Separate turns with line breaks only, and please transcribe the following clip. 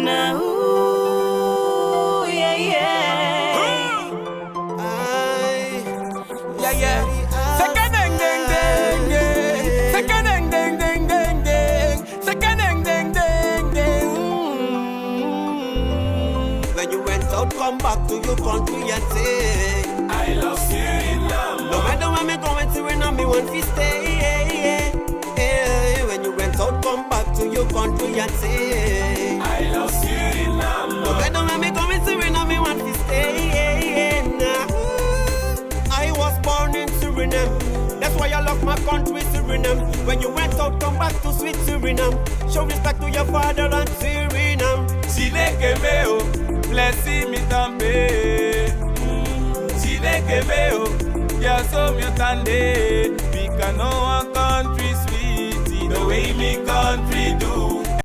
Now, yeah, yeah.
Yeah, yeah. Second ding ding ding ding. Second ding ding ding ding ding. Second ding ding ding ding.
When you went out, come back to your country and say,
I love Suriname.
no matter where me going, Suriname, me want to stay. When you went out, come back to your country and say,
I love Suriname.
no matter where me going, Suriname, me want to stay. I was born in Suriname. That's why I love my country, Suriname. When you went out, come back to sweet Suriname. Show respect to your father and Suriname.
Chilekebeo, blessy mi tambe. Chilekebeo, ya so mi tande. Because no one country sweet, the way me country do.